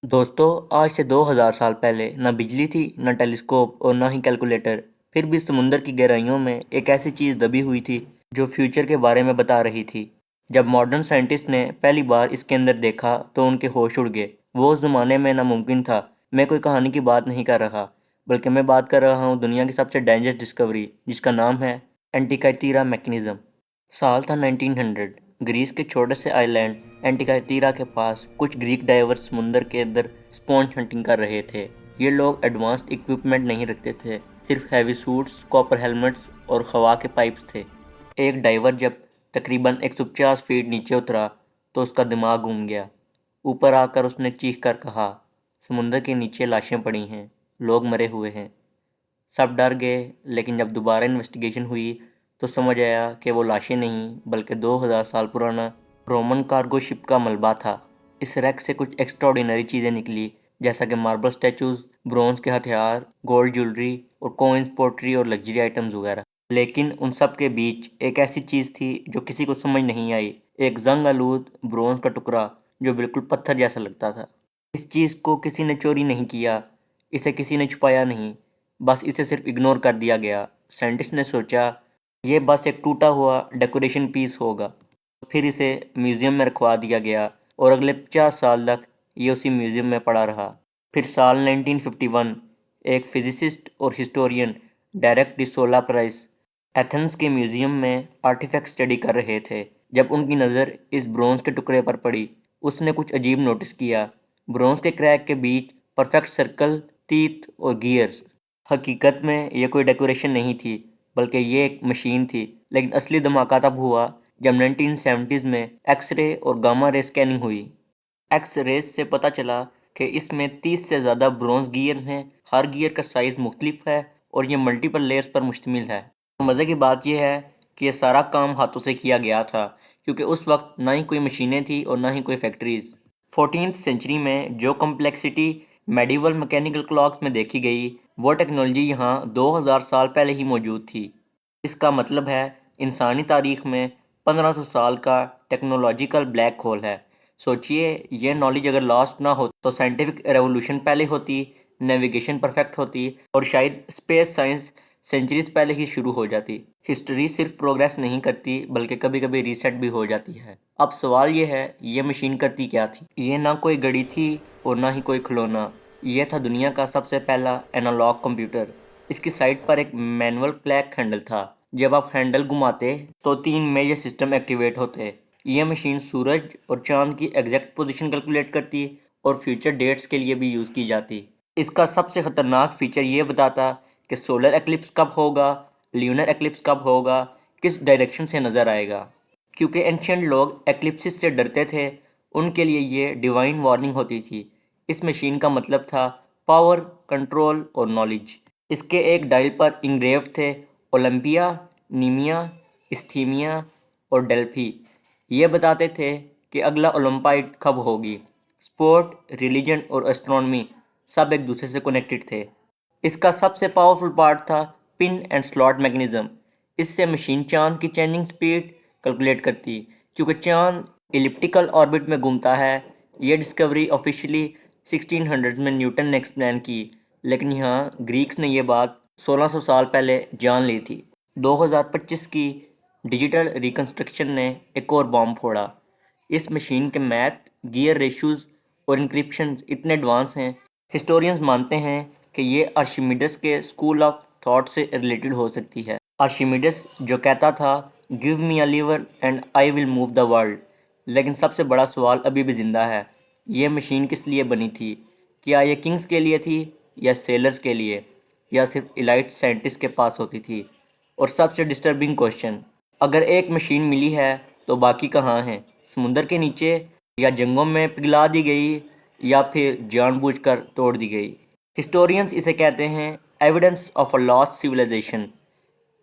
دوستو، آج سے 2000 سال پہلے نہ بجلی تھی، نہ ٹیلیسکوپ اور نہ ہی کیلکولیٹر۔ پھر بھی سمندر کی گہرائیوں میں ایک ایسی چیز دبی ہوئی تھی جو فیوچر کے بارے میں بتا رہی تھی۔ جب ماڈرن سائنٹسٹ نے پہلی بار اس کے اندر دیکھا تو ان کے ہوش اڑ گئے۔ وہ اس زمانے میں ناممکن تھا۔ میں کوئی کہانی کی بات نہیں کر رہا، بلکہ میں بات کر رہا ہوں دنیا کی سب سے ڈینجرس ڈسکوری، جس کا نام ہے اینٹیکائیتیرا میکنزم۔ سال تھا 1900۔ گریس کے چھوٹے سے آئی لینڈ اینٹیکائیتیرا کے پاس کچھ گریک ڈائیورز سمندر کے اندر سپونج ہنٹنگ کر رہے تھے۔ یہ لوگ ایڈوانسڈ اکوپمنٹ نہیں رکھتے تھے، صرف ہیوی سوٹس، کاپر ہیلمٹس اور ہوا کے پائپس تھے۔ ایک ڈائیور جب تقریباً 150 فیٹ نیچے اترا تو اس کا دماغ گھوم گیا۔ اوپر آ کر اس نے چیخ کر کہا، سمندر کے نیچے لاشیں پڑی ہیں، لوگ مرے ہوئے ہیں۔ سب ڈر گئے، لیکن جب دوبارہ انویسٹیگیشن ہوئی تو سمجھ آیا کہ وہ لاشیں نہیں بلکہ 2000 سال پرانا رومن کارگو شپ کا ملبہ تھا۔ اس ریک سے کچھ ایکسٹراڈینری چیزیں نکلی، جیسا کہ ماربل سٹیچوز، برونز کے ہتھیار، گولڈ جیولری اور کوئنز، پوٹری اور لگژری آئٹمز وغیرہ۔ لیکن ان سب کے بیچ ایک ایسی چیز تھی جو کسی کو سمجھ نہیں آئی، ایک زنگ آلود برونز کا ٹکڑا جو بالکل پتھر جیسا لگتا تھا۔ اس چیز کو کسی نے چوری نہیں کیا، اسے کسی نے چھپایا نہیں، بس اسے صرف اگنور کر دیا گیا۔ سائنٹسٹ نے سوچا یہ بس ایک ٹوٹا ہوا ڈیکوریشن پیس ہوگا، پھر اسے میوزیم میں رکھوا دیا گیا اور اگلے 50 سال تک یہ اسی میوزیم میں پڑا رہا۔ پھر سال 1951 ایک فزسسٹ اور ہسٹورین ڈیریک ڈی سولا پرائس ایتھنز کے میوزیم میں آرٹیفیکٹ اسٹڈی کر رہے تھے۔ جب ان کی نظر اس برونز کے ٹکڑے پر پڑی، اس نے کچھ عجیب نوٹس کیا۔ برونز کے کریک کے بیچ پرفیکٹ سرکل، تیت اور گیئرز۔ حقیقت میں یہ کوئی ڈیکوریشن نہیں تھی، بلکہ یہ ایک مشین تھی۔ لیکن اصلی دھماکہ تب ہوا جب 1970s میں ایکس رے اور گاما رے سکیننگ ہوئی۔ ایکس ریز سے پتہ چلا کہ اس میں 30 سے زیادہ برونز گیئرز ہیں، ہر گیئر کا سائز مختلف ہے اور یہ ملٹیپل لیئرز پر مشتمل ہے۔ مزے کی بات یہ ہے کہ یہ سارا کام ہاتھوں سے کیا گیا تھا، کیونکہ اس وقت نہ ہی کوئی مشینیں تھیں اور نہ ہی کوئی فیکٹریز۔ 14th سینچری میں جو کمپلیکسٹی میڈیول میکینیکل کلاکس میں دیکھی گئی، وہ ٹیکنالوجی یہاں 2000 سال پہلے ہی موجود تھی۔ اس کا مطلب ہے انسانی تاریخ میں 1500 سال کا ٹیکنالوجیکل بلیک ہول ہے۔ سوچئے یہ نالج اگر لاسٹ نہ ہو تو سائنٹیفک ریولوشن پہلے ہوتی، نیویگیشن پرفیکٹ ہوتی اور شاید اسپیس سائنس سینچریز پہلے ہی شروع ہو جاتی۔ ہسٹری صرف پروگریس نہیں کرتی بلکہ کبھی کبھی ریسیٹ بھی ہو جاتی ہے۔ اب سوال یہ ہے، یہ مشین کرتی کیا تھی؟ یہ نہ کوئی گھڑی تھی اور نہ ہی کوئی کھلونا، یہ تھا دنیا کا سب سے پہلا اینالاگ کمپیوٹر۔ اس کی سائٹ پر ایک مینول کلیک ہینڈل تھا۔ جب آپ ہینڈل گھماتے تو 3 میجر سسٹم ایکٹیویٹ ہوتے۔ یہ مشین سورج اور چاند کی ایگزیکٹ پوزیشن کیلکولیٹ کرتی اور فیوچر ڈیٹس کے لیے بھی یوز کی جاتی۔ اس کا سب سے خطرناک فیچر یہ بتاتا کہ سولر ایکلپس کب ہوگا، لیونر ایکلپس کب ہوگا، کس ڈائریکشن سے نظر آئے گا۔ کیونکہ اینشینٹ لوگ ایکلپسز سے ڈرتے تھے، ان کے لیے یہ ڈیوائن وارننگ ہوتی تھی۔ اس مشین کا مطلب تھا پاور، کنٹرول اور نالج۔ اس کے ایک ڈائل پر انگریو تھے اولمپیا، نیمیا، استھیمیا اور ڈیلفی۔ یہ بتاتے تھے کہ اگلا اولمپائڈ کب ہوگی۔ سپورٹ، ریلیجن اور اسٹرونومی سب ایک دوسرے سے کنیکٹڈ تھے۔ اس کا سب سے پاورفل پارٹ تھا پن اینڈ سلاٹ میکنزم۔ اس سے مشین چاند کی چینجنگ سپیڈ کیلکولیٹ کرتی، کیونکہ چاند ایلپٹیکل آربٹ میں گھومتا ہے۔ یہ ڈسکوری آفیشلی 1600 میں نیوٹن نے ایکسپلین کی، لیکن یہاں گریکس نے یہ بات 1600 سال پہلے جان لی تھی۔ 2025 کی ڈیجیٹل ریکنسٹرکشن نے ایک اور بام پھوڑا۔ اس مشین کے میتھ، گیئر ریشوز اور انکرپشنز اتنے ایڈوانس ہیں، ہسٹورینز مانتے ہیں کہ یہ آرشمیڈس کے اسکول آف تھاٹ سے ریلیٹڈ ہو سکتی ہے۔ آرشمیڈس جو کہتا تھا give me a lever and I will move the world. لیکن سب سے بڑا سوال ابھی بھی زندہ ہے، یہ مشین کس لیے بنی تھی؟ کیا یہ کنگز کے لیے تھی یا سیلرز کے لیے، یا صرف ایلائٹ سائنٹسٹ کے پاس ہوتی تھی؟ اور سب سے ڈسٹربنگ کوشچن، اگر ایک مشین ملی ہے تو باقی کہاں ہیں؟ سمندر کے نیچے، یا جنگوں میں پگھلا دی گئی، یا پھر جان بوجھ کر توڑ دی گئی؟ ہسٹورینز اسے کہتے ہیں evidence of a lost civilization.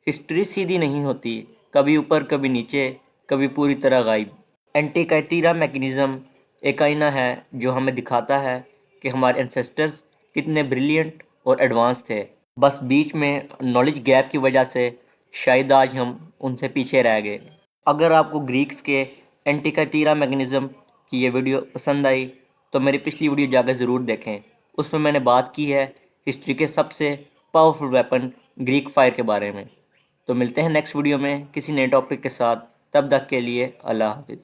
History سیدھی نہیں ہوتی، کبھی اوپر کبھی نیچے، کبھی پوری طرح غائب۔ اینٹیکائیتیرا میکنزم ایک آئینہ ہے جو ہمیں دکھاتا ہے کہ ہمارے انسیسٹرز کتنے بریلینٹ اور ایڈوانس تھے، بس بیچ میں نالج گیپ کی وجہ سے شاید آج ہم ان سے پیچھے رہ گئے۔ اگر آپ کو گریکس کے اینٹیکائیتیرا میکنزم کی یہ ویڈیو پسند آئی تو میری پچھلی ویڈیو جا کے ضرور دیکھیں، اس میں نے بات کی ہے ہسٹری کے سب سے پاورفل ویپن گریک فائر کے بارے میں۔ تو ملتے ہیں نیکسٹ ویڈیو میں کسی نئے ٹاپک کے ساتھ، تب تک کے لیے اللہ حافظ۔